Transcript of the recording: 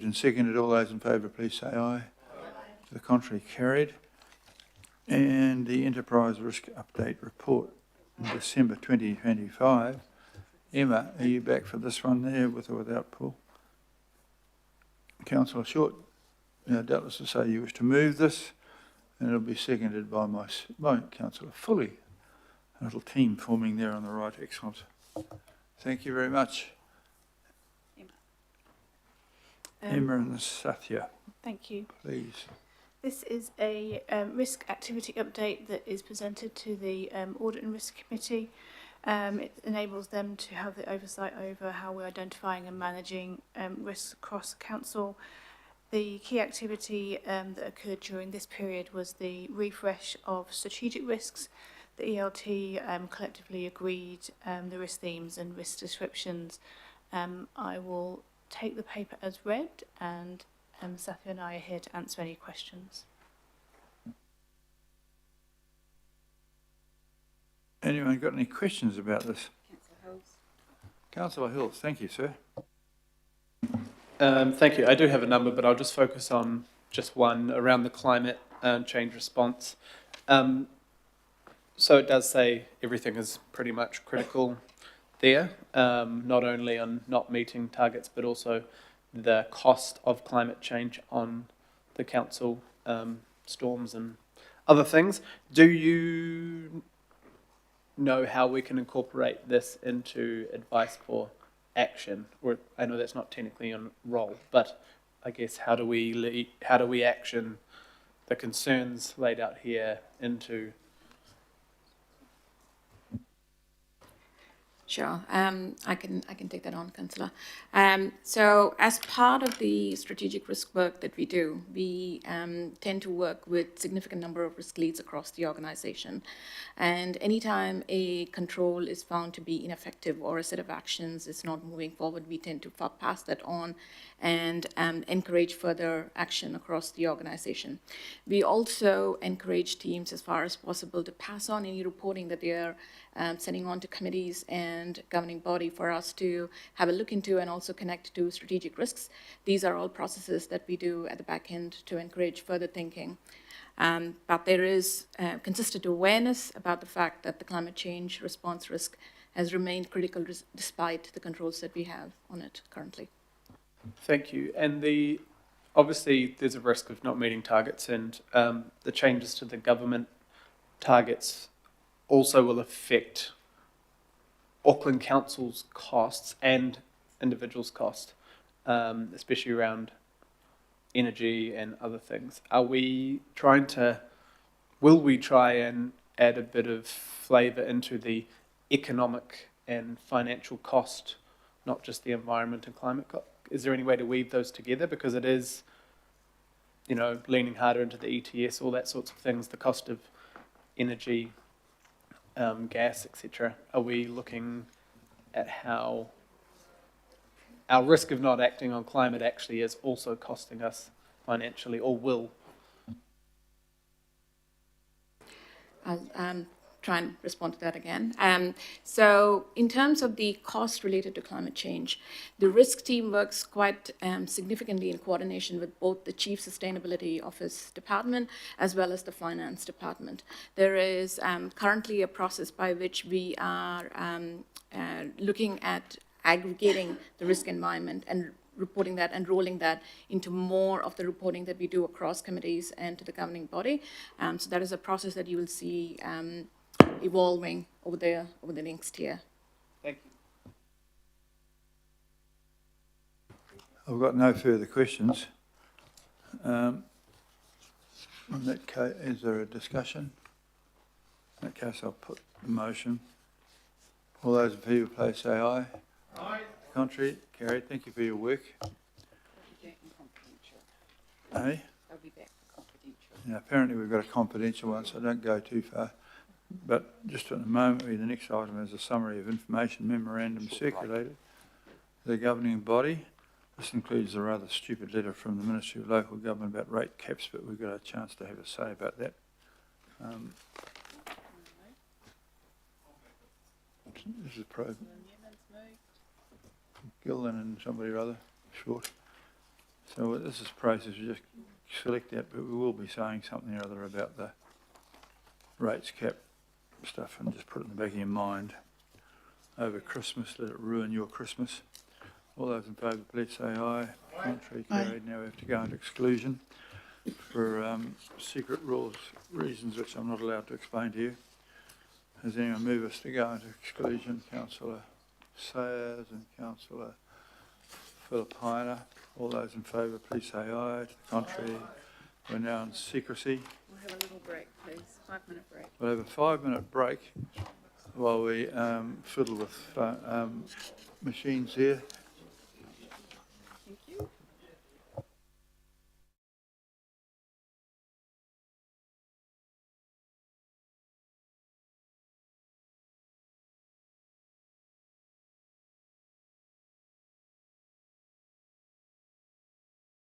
And seconded. All those in favour, please say aye. To the contrary, carried. And the Enterprise Risk Update Report in December 2025. Emma, are you back for this one there, with or without Paul? Councillor Short, doubtless to say you wish to move this, and it'll be seconded by my Councillor Fully. A little team forming there on the right. Excellent. Thank you very much. Emma and Satya. Thank you. Please. This is a risk activity update that is presented to the Audit and Risk Committee. It enables them to have the oversight over how we're identifying and managing risks across the council. The key activity that occurred during this period was the refresh of strategic risks. The ELT collectively agreed the risk themes and risk descriptions. I will take the paper as read, and Satya and I are here to answer any questions. Anyone got any questions about this? Councillor Hills, thank you, sir. Thank you. I do have a number, but I'll just focus on just one around the climate change response. So it does say everything is pretty much critical there, not only on not meeting targets, but also the cost of climate change on the council, storms and other things. Do you know how we can incorporate this into advice for action? Or I know that's not technically on role, but I guess how do we action the concerns laid out here into? Sure, I can take that on, Councillor. So as part of the strategic risk work that we do, we tend to work with significant number of risk leads across the organisation. And anytime a control is found to be ineffective or a set of actions is not moving forward, we tend to pass that on and encourage further action across the organisation. We also encourage teams as far as possible to pass on any reporting that they are sending on to committees and governing body for us to have a look into and also connect to strategic risks. These are all processes that we do at the back end to encourage further thinking. But there is consistent awareness about the fact that the climate change response risk has remained critical despite the controls that we have on it currently. Thank you. And obviously there's a risk of not meeting targets, and the changes to the government targets also will affect Auckland Council's costs and individuals' costs, especially around energy and other things. Will we try and add a bit of flavour into the economic and financial cost, not just the environment and climate cost? Is there any way to weave those together? Because it is, leaning harder into the ETS, all that sorts of things, the cost of energy, gas, etc. Are we looking at how our risk of not acting on climate actually is also costing us financially, or will? I'll try and respond to that again. So in terms of the cost related to climate change, the risk team works quite significantly in coordination with both the Chief Sustainability Office Department as well as the Finance Department. There is currently a process by which we are looking at aggregating the risk environment and reporting that and rolling that into more of the reporting that we do across committees and to the governing body. So that is a process that you will see evolving over the next year. Thank you. I've got no further questions. In that case, is there a discussion? In that case, I'll put the motion. All those in favour, please say aye. Aye. Contrary, carried. Thank you for your work. I'll be back confidential. Yeah, apparently we've got a confidential one, so don't go too far. But just at the moment, the next item is a summary of information memorandum circulated to the governing body. This includes a rather stupid letter from the Ministry of Local Government about rate caps, but we've got a chance to have a say about that. This is pro. Gillen and somebody or other, short. So this is a process, we just select that, but we will be saying something or other about the rates cap stuff, and just put it in the back of your mind. Over Christmas, let it ruin your Christmas. All those in favour, please say aye. Contrary, carried. Now we have to go into exclusion for secret rules, reasons which I'm not allowed to explain to you. Does anyone move us to go into exclusion? Councillor Sayers and Councillor Filipina. All those in favour, please say aye. To the contrary, we're now in secrecy. We'll have a little break, please. 5-minute break. We'll have a 5-minute break while we fiddle with machines here.